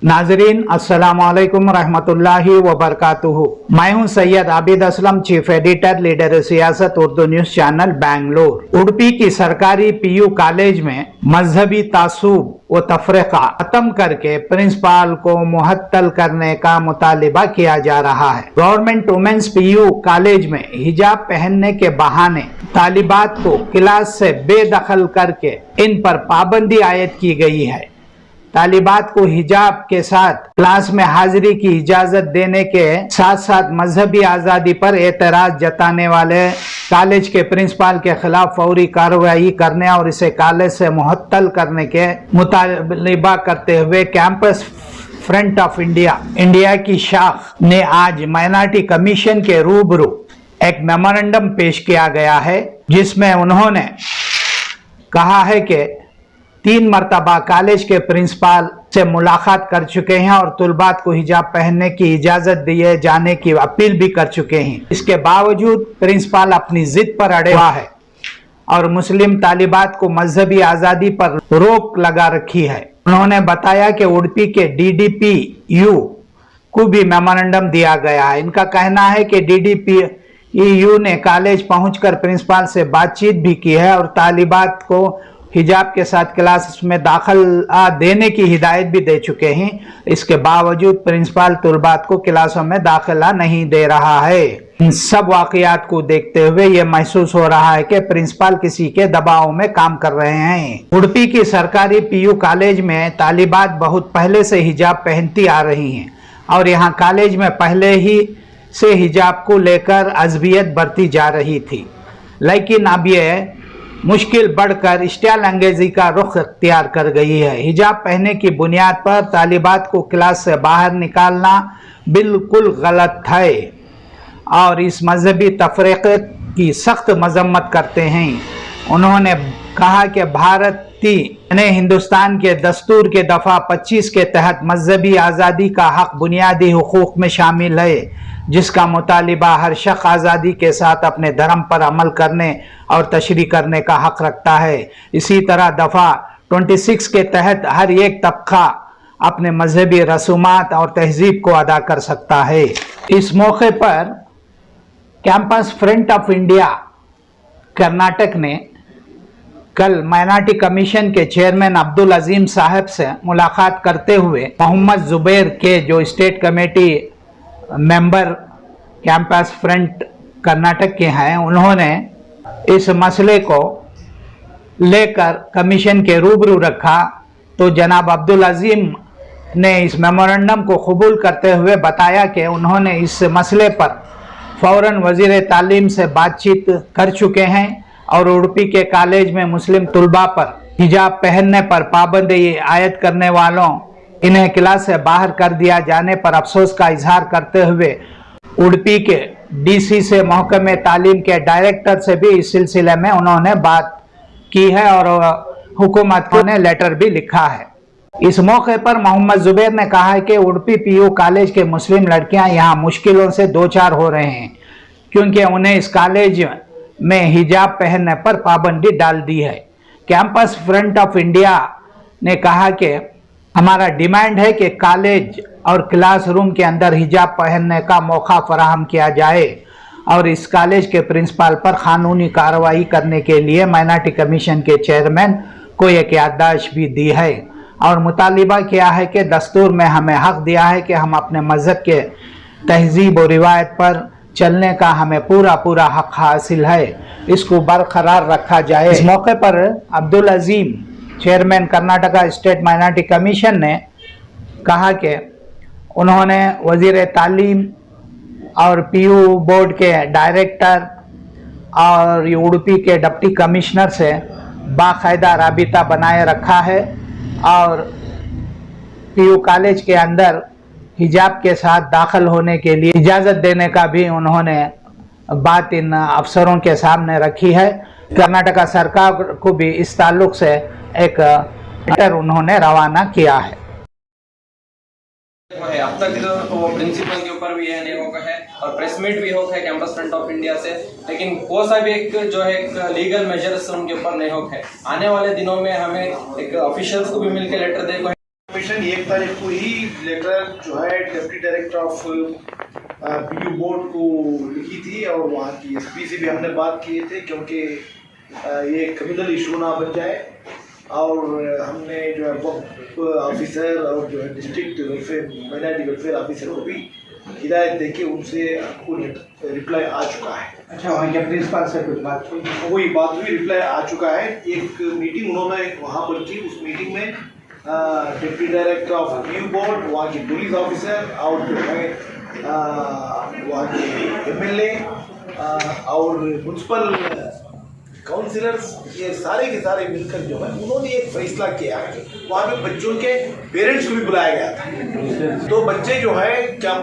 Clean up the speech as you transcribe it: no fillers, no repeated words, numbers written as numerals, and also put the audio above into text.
नाजरीन अस्सलाम वालेकुम रहमतुल्लाहि व बरकातुहू। मैं हूं Syed Abid Aslam, chief editor, leader सियासत, उर्दू न्यूज चैनल बेंगलोर। उडुपी की सरकारी पीयू कॉलेज में मजहबी तासुब व तफरीका खत्म करके प्रिंसिपाल को मुअत्तल करने का मुतालिबा किया जा रहा है। गवर्नमेंट वुमेन्स पीयू कॉलेज में हिजाब पहनने के बहाने तालिबात को क्लास से बेदखल करके इन पर पाबंदी आयद की गई है। तालिबात को हिजाब के साथ क्लास में हाजिरी की इजाजत देने के साथ साथ मजहबी आज़ादी पर एतराज जताने वाले कॉलेज के प्रिंसिपल के खिलाफ फौरी कार्रवाई करने और इसे कॉलेज से मुअत्तल करने के मुतालिबा करते हुए कैंपस फ्रंट ऑफ इंडिया की शाख ने आज माइनॉरिटी कमीशन के रूबरू एक मेमोरेंडम पेश किया गया है, जिसमें उन्होंने कहा है कि 3 मरतबा कॉलेज के प्रिंसिपल से मुलाकात कर चुके हैं और तुलबात को हिजाब पहनने की इजाजत दिए जाने की अपील भी कर चुके हैं। इसके बावजूद प्रिंसिपल अपनी जिद पर अड़े हुआ है और मुस्लिम तालिबात को मजहबी आज़ादी पर रोक लगा रखी है। उन्होंने बताया कि उडुपी के DDPU को भी मेमोरेंडम दिया गया है। इनका कहना है कि DDPU ने कॉलेज पहुंचकर प्रिंसिपल से बातचीत भी की है और तालिबात को हिजाब के साथ क्लास में दाखिला देने की हिदायत भी दे चुके हैं। इसके बावजूद प्रिंसिपल तुलबात को क्लासों में दाखिला नहीं दे रहा है। इन सब वाकयात को देखते हुए यह महसूस हो रहा है कि प्रिंसिपल किसी के दबाव में काम कर रहे हैं। उडुपी की सरकारी पीयू कॉलेज में तालिबात बहुत पहले से हिजाब पहनती आ रही हैं और यहाँ कॉलेज में पहले ही से हिजाब को लेकर अज़बियत बरती जा रही थी, लेकिन अब यह मुश्किल बढ़कर इश्तियाल अंगेजी का रुख इख्तियार कर गई है। हिजाब पहनने की बुनियाद पर तालिबात को क्लास से बाहर निकालना बिल्कुल गलत है और इस मजहबी तफरीक़े की सख्त मजम्मत करते हैं। उन्होंने कहा कि हिंदुस्तान के दस्तूर के दफ़ा 25 के तहत मजहबी आज़ादी का हक बुनियादी हुकूक में शामिल है, जिसका मुतालिबा हर शख्स आज़ादी के साथ अपने धर्म पर अमल करने और तशरीह करने का हक रखता है। इसी तरह दफ़ा 26 के तहत हर एक तबका अपने मजहबी रसूमात और तहजीब को अदा कर सकता है। इस मौके पर campus front of India Karnataka ने कल माइनॉरिटी कमीशन के चेयरमैन अब्दुल अजीम साहब से मुलाकात करते हुए मोहम्मद जुबैर के जो state committee member campus front Karnataka के हैं, उन्होंने इस मसले को लेकर कमीशन के रूबरू रखा तो जनाब अब्दुल अजीम ने इस मेमोरेंडम को कबूल करते हुए बताया कि उन्होंने इस मसले पर फौरन वज़ीर तालीम से बातचीत कर चुके हैं और उडुपी के कॉलेज में मुस्लिम तुलबा पर हिजाब पहनने पर पाबंदी आयद करने वालों इन्हें क्लास से बाहर कर दिया जाने पर अफसोस का इजहार करते हुए उडुपी के DC से महकमे तालीम के डायरेक्टर से भी इस सिलसिले में उन्होंने बात की है और हुकूमत को ने लेटर भी लिखा है। इस मौके पर मोहम्मद जुबैर ने कहा है कि उडुपी पीयू कॉलेज के मुस्लिम लड़कियां यहाँ मुश्किलों से दो चार हो रहे हैं क्योंकि उन्हें इस कॉलेज में हिजाब पहनने पर पाबंदी डाल दी है। कैंपस फ्रंट ऑफ इंडिया ने कहा कि हमारा डिमांड है कि कॉलेज और क्लासरूम के अंदर हिजाब पहनने का मौका फराहम किया जाए और इस कॉलेज के प्रिंसिपल पर कानूनी कार्रवाई करने के लिए माइनॉरिटी कमीशन के चेयरमैन को एक याददाश्त भी दी है और मुतालिबा किया है कि दस्तूर में हमें हक दिया है कि हम अपने मजहब के तहजीब और रिवायत पर चलने का हमें पूरा हक हासिल है, इसको बरकरार रखा जाए। इस मौके पर Abdul Azeem chairman Karnataka state minority commission ने कहा कि उन्होंने वज़ीर तालीम और पीयू बोर्ड के डायरेक्टर और उडुपी के डिप्टी कमिश्नर से बाकायदा राबिता बनाए रखा है और पीयू कॉलेज के अंदर हिजाब के साथ दाखिल होने के लिए इजाज़त देने का भी उन्होंने बात इन अफसरों के सामने रखी है। कर्नाटका सरकार को भी इस ताल्लुक से एक लेटर उन्होंने रवाना किया है। अब तक वो प्रिंसिपल के ऊपर भी यह नहीं होगा है और प्रेस मीट भी होगा है कैंपस फ्रंट ऑफ इंडिया से, लेकिन वो सा भी एक जो है एक लीगल मेजर्स उनके ऊपर नहीं होगा है। आने वाले दिनों में हमें एक ऑफिशियल्स को भी मिलकर लेटर देगा कमीशन 1 तारीख को ही लेटर जो है deputy director of PU board को लिखी थी और वहाँ की एसपी से भी हमने बात किए थे, क्योंकि ये क्रिमिनल इशू ना बन जाए। और हमने जो है वक्फ ऑफिसर और जो है district welfare minority welfare officer को भी हिदायत देके उनसे आपको रिप्लाई आ चुका है। अच्छा, वहाँ के प्रिंसिपल से कुछ बात हुई? वही बात हुई, रिप्लाई आ चुका है। एक मीटिंग उन्होंने वहाँ पर की, उस मीटिंग में deputy director of PU board, वहाँ की पुलिस ऑफिसर और जो है वहाँ के एमएलए और म्यूनसिपल काउंसिलर्स, ये सारे के सारे मिलकर जो है उन्होंने एक फैसला किया है। वहाँ पे बच्चों के पेरेंट्स को भी बुलाया गया था। तो बच्चे जो है क्या